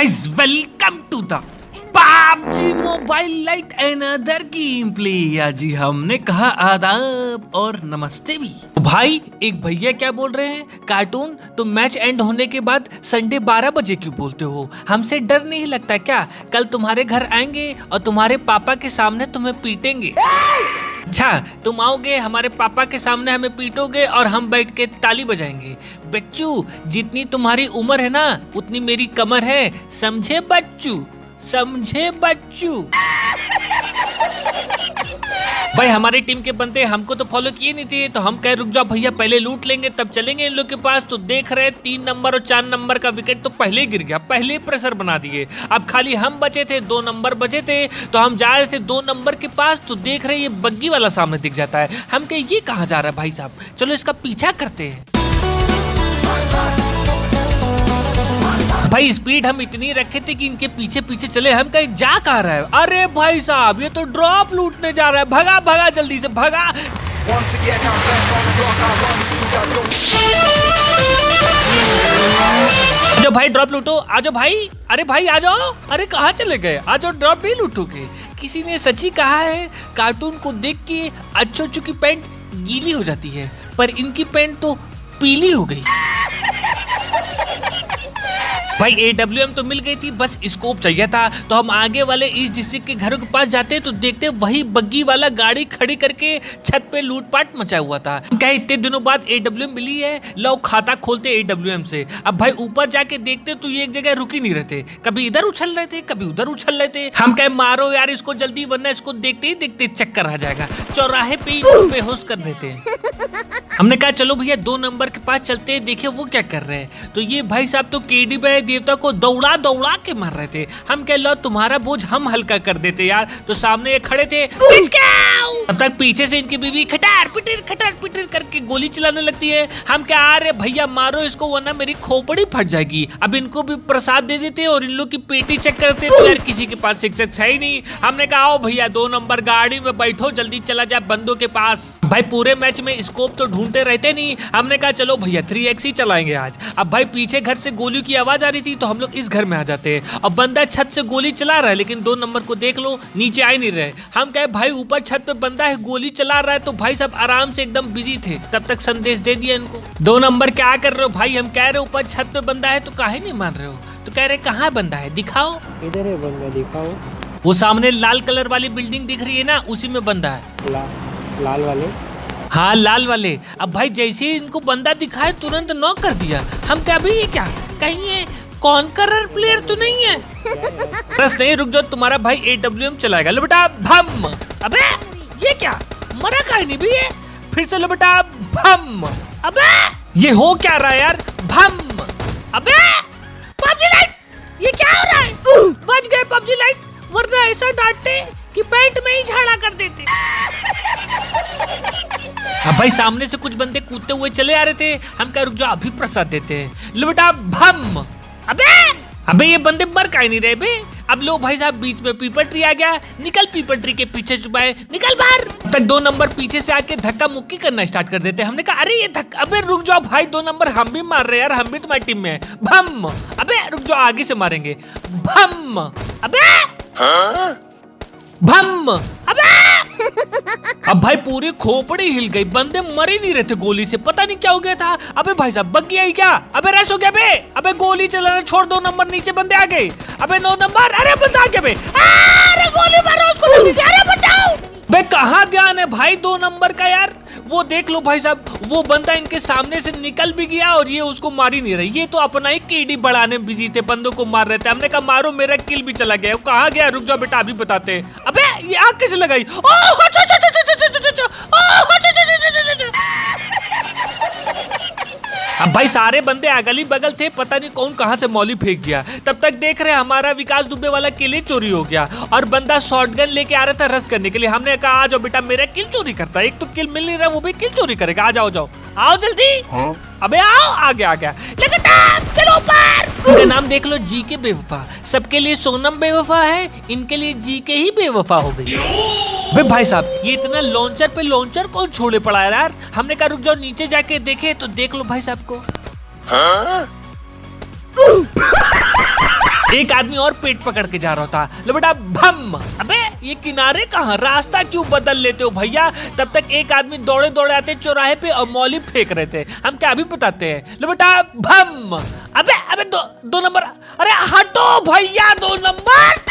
Guys welcome to the PUBG mobile lite another game play. जी हमने कहा आदाब और नमस्ते भी। भाई एक भैया क्या बोल रहे हैं, कार्टून तो मैच एंड होने के बाद संडे 12 बजे क्यों बोलते हो? हमसे डर नहीं लगता क्या? कल तुम्हारे घर आएंगे और तुम्हारे पापा के सामने तुम्हें पीटेंगे। अच्छा, तुम आओगे हमारे पापा के सामने हमें पीटोगे और हम बैठ के ताली बजाएंगे। बच्चू जितनी तुम्हारी उम्र है ना उतनी मेरी कमर है, समझे बच्चू, समझे बच्चू। भाई हमारी टीम के बंदे हमको तो फॉलो किए नहीं थे, तो हम कह रुक जाओ भैया पहले लूट लेंगे तब चलेंगे इन लोग के पास। तो देख रहे 3 नंबर और 4 नंबर का विकेट तो पहले ही गिर गया, पहले ही प्रेशर बना दिए। अब खाली हम बचे थे, 2 नंबर बचे थे, तो हम जा रहे थे 2 नंबर के पास। तो देख रहे ये बग्गी वाला सामने दिख जाता है। हम कहे ये कहाँ जा रहा है भाई साहब, चलो इसका पीछा करते हैं। भाई स्पीड हम इतनी रखे थे कि इनके पीछे पीछे चले। हम कहीं जा कहाँ रहा है? अरे भाई साहब ये तो ड्रॉप लूटने जा रहा है, भगा भगा जल्दी से भगा। जो भाई ड्रॉप लूटो, आ जाओ भाई। अरे भाई आ जाओ। अरे कहाँ चले गए? आ जाओ, ड्रॉप नहीं लूटोगे। किसी ने सच ही कहा है, कार्टून को देख के अच्छो अच्छो की पैंट गीली हो जाती है, पर इनकी पैंट तो पीली हो गई। भाई AWM तो मिल गई थी, बस स्कोप चाहिए था। तो हम आगे वाले इस डिस्ट्रिक्ट के घरों के पास जाते तो देखते वही बग्गी वाला गाड़ी खड़ी करके छत पे लूटपाट मचा हुआ था। क्या इतने दिनों बाद AWM मिली है, लो खाता खोलते AWM से। अब भाई ऊपर जाके देखते तो ये एक जगह रुक ही नहीं रहते, कभी इधर उछल रहे थे कभी उधर उछल रहे थे। हम कहे मारो यार इसको जल्दी, वरना इसको देखते ही देखते चक्कर आ जाएगा, चौराहे पे ही बेहोश कर देते हैं। हमने कहा चलो भैया 2 नंबर के पास चलते हैं, देखे वो क्या कर रहे हैं। तो ये भाई साहब तो केडी भाई देवता को दौड़ा दौड़ा के मार रहे थे। हम कह लो तुम्हारा बोझ हम हल्का कर देते यार। तो सामने ये खड़े थे, तब तक पीछे से इनकी बीवी खटार पिटर करके गोली चलाने लगती है। हम क्या आ रहे भैया मारो इसको वरना मेरी खोपड़ी फट जाएगी। अब इनको भी प्रसाद दे देते और इन लोग की पेटी चेक करते तो यार किसी के पास शिक्षक है ही नहीं। हमने कहा आओ भैया 2 नंबर गाड़ी में बैठो, जल्दी चला जाए बंदों के पास। भाई पूरे मैच में स्कोप तो ढूंढते रहते नहीं। हमने कहा चलो भैया 3x ही चलाएंगे आज। अब भाई पीछे घर से गोली की आवाज आ रही थी तो हम लोग इस घर में आ जाते हैं। अब बंदा छत से गोली चला रहा है लेकिन 2 नंबर को देख लो नीचे आ ही नहीं रहे। हम कहे भाई ऊपर छत पे बंदा है गोली चला रहा है, तो भाई सब आराम से एकदम बिजी थे। तब तक संदेश दे दिया इनको, 2 नंबर क्या कर रहे हो भाई? हम कह रहे ऊपर छत पे बंदा है, तो काहे नहीं मान रहे हो? तो कह रहे कहाँ बंदा है दिखाओ। इधर है बंदा, दिखाओ। वो सामने लाल कलर वाली बिल्डिंग दिख रही है ना, उसी में बंदा है। लाल वाले? हाँ लाल वाले। अब भाई जैसे ही इनको बंदा दिखाए तुरंत नॉक कर दिया। हम क्या अभी ये क्या कहीं ये कॉन्करर प्लेयर तो नहीं है? बस नहीं, रुक जाओ तुम्हारा भाई AWM चलाएगा। लो बेटा भम। अबे ये क्या मरा काहे नहीं भैया? फिर से लो बेटा भम। अबे ये हो क्या रहा है यार? भम। अबे PUBG लाइट ये क्या हो रहा है? बच गए PUBG लाइट, वरना ऐसा डांटते कि पेट में ही झाड़ा कर देते। अब भाई सामने से कुछ बंदे कूदते हुए चले आ रहे थे। हम क्या रुक जाओ अभी प्रसाद देते हैं। लो बेटा भम। अबे ये बंदे मर काहे नहीं रहे बे? अब लो भाई साहब बीच में पीपल ट्री आ गया, निकल पीपल ट्री के पीछे छुपाए, निकल बाहर। तक 2 नंबर पीछे से आके धक्का मुक्की करना स्टार्ट कर देते। हमने कहा अरे ये धक्का, अबे रुक जाओ भाई 2 नंबर हम भी मार रहे यार, हम भी तुम्हारी टीम में है। भम। अबे रुक जाओ आगे से मारेंगे। भम। अबे भम। अबे अब भाई पूरी खोपड़ी हिल गई, बंदे मर ही नहीं रहे थे गोली से, पता नहीं क्या हो गया था। अबे भाई साहब बग्गी आई क्या? अबे रश हो गया बे। अबे गोली चलाना छोड़, 2 नंबर नीचे बंदे आ गए। अबे 9 नंबर, अरे बंदा आ गया बे। अरे गोली मारो उसको जल्दी से, अरे बचाओ बे। कहाँ ध्यान है भाई 2 नंबर का यार? वो देख लो भाई साहब वो बंदा इनके सामने से निकल भी गया और ये उसको मार ही नहीं रही। ये तो अपना ही केडी बढ़ाने बिजी थे, बंदों को मार रहे थे। हमने कहा मारो, मेरा किल भी चला गया। कहाँ गया? रुक जाओ बेटा अभी बताते हैं। अबे ये आग कैसे लगाई? अब भाई सारे बंदे अगली बगल थे, पता नहीं कौन कहां से मौली फेंक गया। तब तक देख रहे हमारा विकास दुबे वाला किल चोरी हो गया और बंदा शॉटगन लेके आ रहा था रश करने के लिए। हमने कहा आ जाओ बेटा मेरा किल चोरी करता है, एक तो किल मिल नहीं रहा वो भी किल चोरी करेगा। आ जाओ जाओ आओ जल्दी। हाँ? अबे आओ, आ गया चलो ऊपर। इनका नाम देख लो, जी के बेवफा। सबके लिए सोनम बेवफा है, इनके लिए जी के ही बेवफा हो गई। बे भाई साहब ये इतना लॉन्चर पे लॉन्चर कौन छोड़े पड़ा है यार? हमने कहा रुक जाओ नीचे जाके देखे, तो देख लो भाई साहब को। हाँ? एक आदमी और पेट पकड़ के जा रहा था। लो बेटा भम। अबे ये किनारे कहाँ, रास्ता क्यों बदल लेते हो भैया। तब तक एक आदमी दौड़े दौड़े आते चौराहे पे और मौली फेंक रहे थे। हम क्या अभी बताते हैं। लो बेटा भम। अबे अबे दो नंबर, अरे हटो भैया 2 नंबर।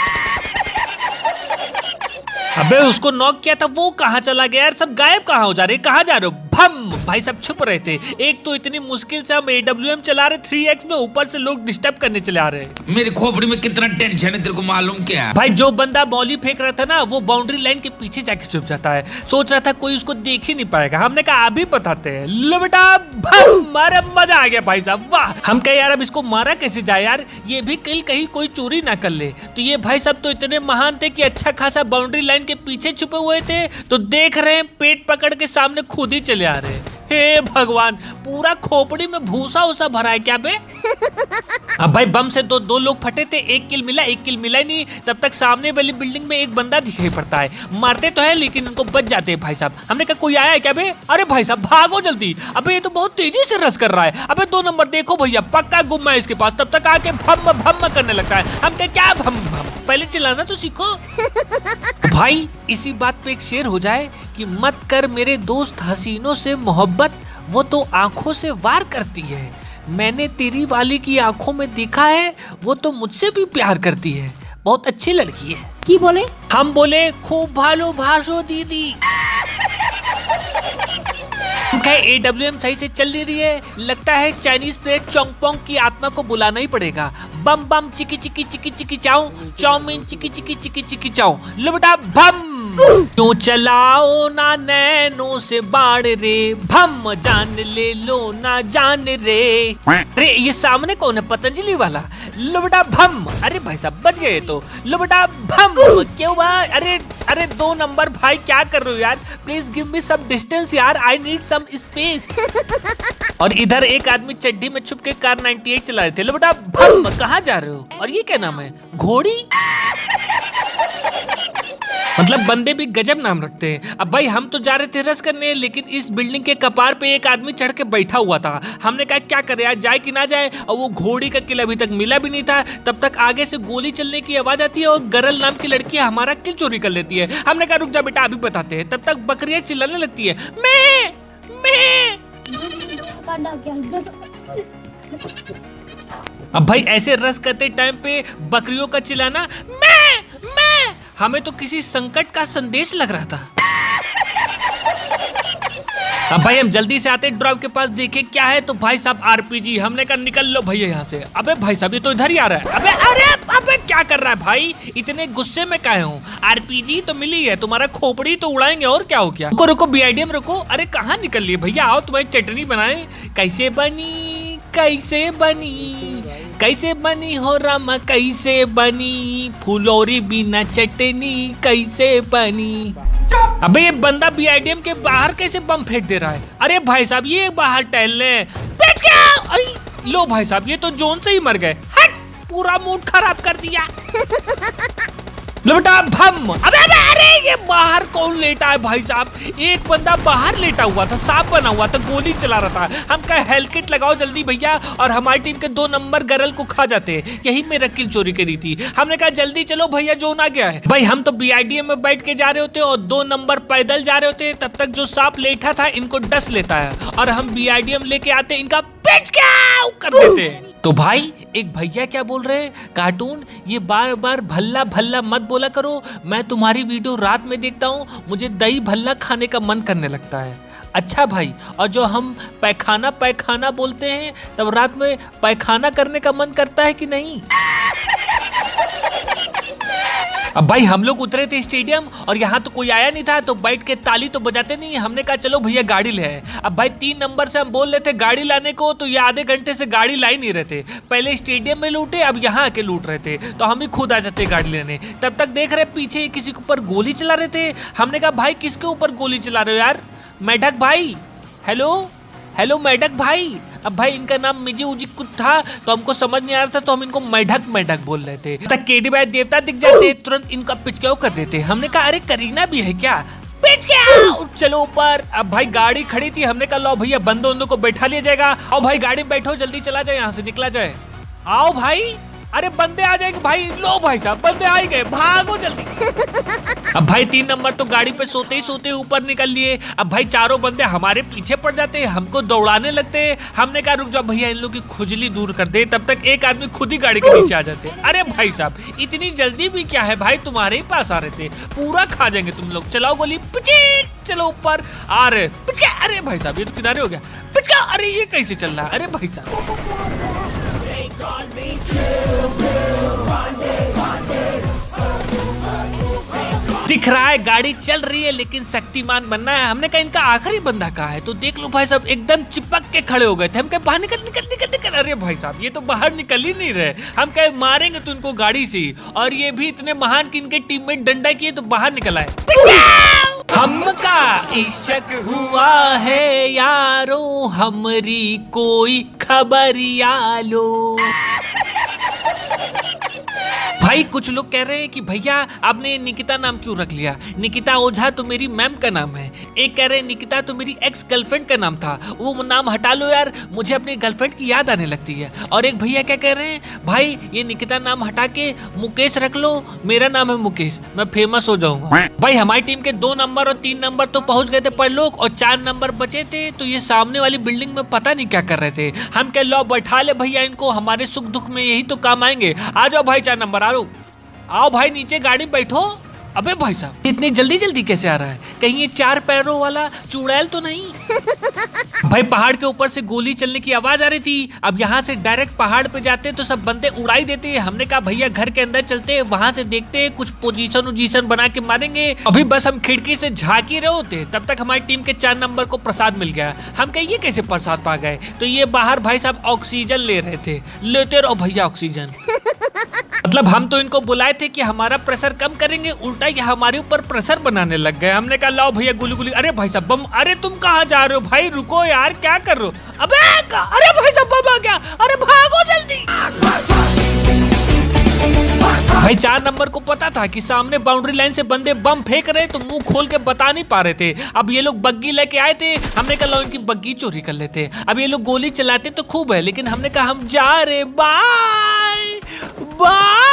अबे उसको नॉक किया था, वो कहाँ चला गया यार। सब गायब कहाँ हो जा रहे, कहाँ जा रहे हो। भम। भाई सब छुप रहे थे। एक तो इतनी मुश्किल से हम AWM चला रहे 3x में, ऊपर से लोग डिस्टर्ब करने चले आ रहे। मेरी खोपड़ी में कितना टेंशन है तेरे को मालूम क्या। भाई जो बंदा बॉली फेंक रहा था ना, वो बाउंड्री लाइन के पीछे जाके छुप जाता है। सोच रहा था कोई उसको देख ही नहीं पाएगा। हमने कहा अभी बताते हैं। लो बेटा भम। अरे मजा आ गया भाई साहब, वाह। हम कहे यार अब इसको मारा कैसे जाए यार, ये भी कहीं कोई चोरी ना कर ले। तो ये भाई सब तो इतने महान थे कि अच्छा खासा बाउंड्री लाइन के पीछे छुपे हुए थे, तो देख रहे हैं पेट पकड़ के सामने खुद ही चले आ रहे हैं। हे भगवान, पूरा खोपड़ी में भूसा उसा भरा है क्या बे। अब भाई बम से दो लोग फटे थे, एक किल मिला ही नहीं। तब तक सामने वाली बिल्डिंग में एक बंदा दिखाई पड़ता है। मारते तो है लेकिन उनको बच जाते हैं भाई साहब। हमने कहा कोई आया है क्या बे। अरे भाई साहब भागो जल्दी, अबे ये तो बहुत तेजी से रश कर रहा है। अबे 2 नंबर देखो भैया, पक्का गुम है इसके पास। तब तक आके भम भम करने लगता है। हम कहे क्या भम भम, पहले चलाना तो सीखो। भाई इसी बात पे एक शेर हो जाए कि मत कर मेरे दोस्त हसीनों से मोहब्बत, वो तो आंखों से वार करती है। मैंने तेरी वाली की आंखों में देखा है, वो तो मुझसे भी प्यार करती है। बहुत अच्छी लड़की है। की बोले? हम बोले खूब भालो भाषो दीदी। AWM सही से चल नहीं रही है, लगता है चाइनीज प्लेट चोंगपोंग की आत्मा को बुलाना ही पड़ेगा। बम बम चिकी चिकी चिकी चिकी चाऊ, चाउमीन चिकी चिकी चिकी चिकी चाऊ। लो बेटा भम। क्यों चलाओ ना नैनो से बाढ़ रे, भम जान ले लो ना जान रे। अरे ये सामने कौन है, पतंजलि वाला। लो बेटा भम। अरे भाई साहब बच गए तो। लो बेटा भम। क्यों भाई, अरे 2 नंबर भाई क्या कर रहे हो यार, please give me some distance यार, आई नीड सम स्पेस। और इधर एक आदमी चड्डी में छुप के कार 98 चला रहे थे। लो बेटा भम। कहाँ जा रहे हो। और ये क्या नाम है, घोड़ी। मतलब बंदे भी गजब नाम रखते हैं। अब भाई हम तो जा रहे थे रस करने, लेकिन इस बिल्डिंग के कपार पे एक आदमी चढ़ के बैठा हुआ था। हमने कहा क्या करे यार, जाए कि ना जाए। और वो घोड़ी का किल अभी तक मिला भी नहीं था। तब तक आगे से गोली चलने की आवाज आती है और गरल नाम की लड़की हमारा किल चोरी कर लेती है। हमने कहा रुक जा बेटा अभी बताते हैं। तब तक बकरियां चिल्लाने लगती है मैं। अब भाई ऐसे रस करते टाइम पे बकरियों का चिल्लाना मैं हमें तो किसी संकट का संदेश लग रहा था। अब भाई हम जल्दी से आते ड्रॉप के पास, देखे क्या है तो भाई साहब RPG। हमने कहा निकल लो भैया यहाँ से। अबे भाई साहब ये तो इधर ही आ रहा है। अबे क्या कर रहा है भाई, इतने गुस्से में काहे हूँ। RPG तो मिली है, तुम्हारा खोपड़ी तो उड़ाएंगे और क्या हो गया। रुको BIDM रुको। अरे कहाँ निकल लिए भैया, आओ तुम्हारी चटनी बनाए। कैसे बनी हो रामा, कैसे बनी फुलौरी बिना चटनी, कैसे बनी। अबे ये बंदा BIDM के बाहर कैसे बम फेंक दे रहा है। अरे भाई साहब ये बाहर टहलने बैठ गया। लो भाई साहब ये तो जोन से ही मर गए। हट, पूरा मूड खराब कर दिया। लो बेटा भम। अरे ये बाहर कौन लेटा है भाई साहब। एक बंदा बाहर लेटा हुआ था, सांप बना हुआ था, गोली चला रहा था। हम कहा हेल्थ किट लगाओ जल्दी भैया, और हमारी टीम के 2 नंबर गरल को खा जाते। यही मेरा किल चोरी करी थी। हमने कहा जल्दी चलो भैया जोन आ गया है। भाई हम तो BIDM में बैठ के जा रहे होते और 2 नंबर पैदल जा रहे होते। तब तक जो सांप लेटा था इनको डस लेता है और हम BIDM लेके आते, इनका पिच कर देते। तो भाई एक भैया क्या बोल रहे हैं, कार्टून ये बार बार भल्ला भल्ला मत बोला करो। मैं तुम्हारी वीडियो रात में देखता हूँ, मुझे दही भल्ला खाने का मन करने लगता है। अच्छा भाई, और जो हम पैखाना बोलते हैं तब रात में पैखाना करने का मन करता है कि नहीं। अब भाई हम लोग उतरे थे स्टेडियम और यहाँ तो कोई आया नहीं था, तो बैठ के ताली तो बजाते नहीं। हमने कहा चलो भैया गाड़ी ले आए। अब भाई 3 नंबर से हम बोल रहे थे गाड़ी लाने को, तो ये आधे घंटे से गाड़ी ला ही नहीं रहे थे। पहले स्टेडियम में लूटे, अब यहाँ आके लूट रहे थे, तो हम ही खुद आ जाते गाड़ी लेने। तब तक देख रहे पीछे किसी के ऊपर गोली चला रहे थे। हमने कहा भाई किसके ऊपर गोली चला रहे हो यार। मेढक भाई, हेलो मेढक भाई। अब भाई इनका नाम मिजी उजी कुछ था, तो हमको समझ नहीं आ रहा था, तो हम इनको मेढक बोल रहे थे। तक केडी भाई देवता दिख जाते, तुरंत इनका पिचकाऊ कर देते। हमने कहा अरे करीना भी है क्या, पिच गया, चलो ऊपर। अब भाई गाड़ी खड़ी थी, हमने कहा लो भैया बंदों को बैठा लिया जाएगा। आओ भाई गाड़ी में बैठो, जल्दी चला जाए, यहाँ से निकला जाए। आओ भाई अरे बंदे आ जाएंगे भाई। लो भाई साहब बंदे आ ही गए, भागो जल्दी। अब भाई 3 नंबर तो गाड़ी पे सोते ही सोते ऊपर निकल लिए। अब भाई चारों बंदे हमारे पीछे पड़ जाते हैं, हमको दौड़ाने लगते हैं। हमने कहा रुक जाओ भैया, इन लोग की खुजली दूर कर दे। तब तक एक आदमी खुद ही गाड़ी के नीचे आ जाते। अरे भाई साहब इतनी जल्दी भी क्या है भाई, तुम्हारे ही पास आ रहे थे, पूरा खा जाएंगे तुम लोग। चलाओ गोली, पिचिक, चलो ऊपर आ रहे पिचका। अरे भाई साहब ये तो किनारे हो गया, पिचका। अरे ये कैसे चल रहा है? अरे भाई साहब दिख रहा है गाड़ी चल रही है, लेकिन शक्तिमान बनना है। हमने कहा इनका आखिरी बंदा कहाँ है? तो देख लो भाई साहब एकदम चिपक के खड़े हो गए थे। हम कहे बाहर निकल निकल निकल निकल। अरे भाई साहब ये तो बाहर निकल ही नहीं रहे। हम कहे मारेंगे तो इनको गाड़ी से ही, और ये भी इतने महान कि इनके टीममेट डंडा किए तो बाहर निकल आए। हमका इश्क हुआ है यारो, हमरी कोई खबरिया लो। भाई कुछ लोग कह रहे हैं कि भैया आपने निकिता नाम क्यों रख लिया? निकिता ओझा तो मेरी मैम का नाम है। एक कह रहे हैं निकिता तो मेरी एक्स गर्लफ्रेंड का नाम था, वो नाम हटा लो यार, मुझे अपनी गर्लफ्रेंड की याद आने लगती है। और एक भैया क्या कह रहे हैं, भाई ये निकिता नाम हटा के मुकेश रख लो, मेरा नाम है मुकेश, मैं फेमस हो जाऊंगा। भाई हमारी टीम के 2 नंबर और 3 नंबर तो पहुंच गए थे परलोक, और 4 नंबर बचे थे। तो ये सामने वाली बिल्डिंग में पता नहीं क्या कर रहे थे। हम कह लो बैठा ले भैया इनको, हमारे सुख दुख में यही तो काम आएंगे। आ जाओ भाई 4 नंबर आओ भाई नीचे गाड़ी बैठो। अबे भाई साहब इतनी जल्दी जल्दी कैसे आ रहा है? कहीं ये 4 पैरों वाला चुड़ैल तो नहीं? भाई पहाड़ के ऊपर से गोली चलने की आवाज आ रही थी। अब यहाँ से डायरेक्ट पहाड़ पे जाते तो सब बंदे उड़ाई देते। हमने कहा भैया घर के अंदर चलते, वहां से देखते कुछ पोजीशन बना के मारेंगे। अभी बस हम खिड़की से झांकी रहे होते, तब तक हमारी टीम के 4 नंबर को प्रसाद मिल गया। हम कहे ये कैसे प्रसाद पा गए? तो ये बाहर भाई साहब ऑक्सीजन ले रहे थे। लेते रहो भैया ऑक्सीजन। मतलब हम तो इनको बुलाए थे कि हमारा प्रेशर कम करेंगे, उल्टा ये हमारे ऊपर प्रेशर बनाने लग गए। हमने कहा लाओ भैया गुली गुली। अरे भाई साहब बम। अरे तुम कहाँ जा रहे हो भाई? रुको यार क्या कर रहे हो? अबे अरे भाई साहब बम आ गया, अरे भागो जल्दी। भाई 4 नंबर को पता था कि सामने बाउंड्री लाइन से बंदे बम फेंक रहे, तो मुंह खोल के बता नहीं पा रहे थे। अब ये लोग बग्गी लेके आए थे, हमने कहा लो इनकी बग्गी चोरी कर लेते। अब ये लोग गोली चलाते तो खूब है, लेकिन हमने कहा हम जा रहे, बाय बाय।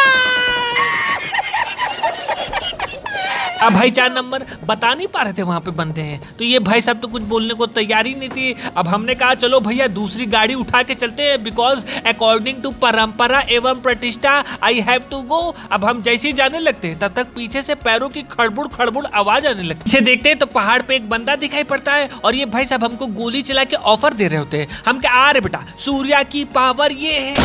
अब भाई 4 नंबर बता नहीं पा रहे थे वहां पे बंदे हैं, तो ये भाई साहब तो कुछ बोलने को तैयार ही नहीं थी। अब हमने कहा चलो भैया दूसरी गाड़ी उठा के चलते हैं, बिकॉज अकॉर्डिंग टू परंपरा एवं प्रतिष्ठा आई हैव टू गो। अब हम जैसे ही जाने लगते हैं तब तक पीछे से पैरों की खड़बुड़ खड़बुड़ आवाज आने लगती है। पीछे देखते हैं तो पहाड़ पे एक बंदा दिखाई पड़ता है, और ये भाई साहब हमको गोली चला के ऑफर दे रहे होते हैं। हम क्या आ रहे बेटा, सूर्या की पावर ये है।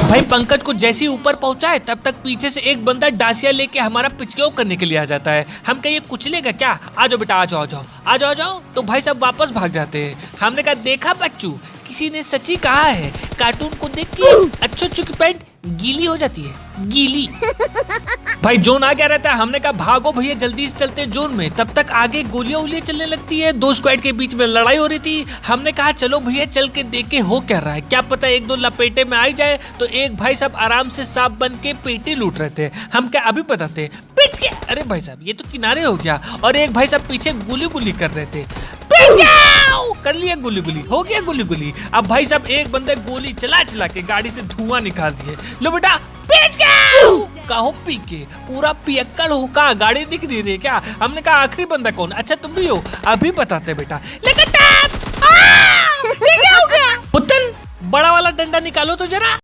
भाई पंकज को जैसे ही ऊपर पहुंचाए तब तक पीछे से एक बंदा डासिया लेके हमारा पिचकेव करने के लिए आ जाता है। हम कहे ये कुचलेगा क्या? आ जाओ बेटा, आ जाओ आ जाओ आ जाओ आ जाओ। तो भाई साहब वापस भाग जाते हैं। हमने कहा देखा बच्चू, किसी ने सच्ची कहा है, कार्टून को देख के अच्छो की पैंट गीली हो जाती है, गीली। भाई जोन आ गया रहता है। हमने कहा भागो भैया जल्दी से चलते जोन में। तब तक आगे गोलियां उलियां चलने लगती है, 2 स्क्वाड के बीच में लड़ाई हो रही थी। हमने कहा चलो भैया चल के देखे हो क्या रहा है, क्या पता 1-2 लपेटे में आ जाए। तो एक भाई साहब आराम से सांप बन के पेटी लूट रहे थे। हम क्या अभी बताते पिट के। अरे भाई साहब ये तो किनारे हो गया, और एक भाई साहब पीछे गुली गुली कर रहे थे। कर लिया गुली गुली, हो गया गुली गुली। अब भाई साहब एक बंदे गोली चला चला के गाड़ी से धुआं निकाल दिए। लो बेटा पीट कहो पी के पूरा पियक्कड़ हो का, गाड़ी दिख नहीं रही क्या? हमने कहा आखिरी बंदा कौन? अच्छा तुम भी हो, अभी बताते बेटा। लेकिन क्या हो गया? पुतन बड़ा वाला डंडा निकालो तो जरा।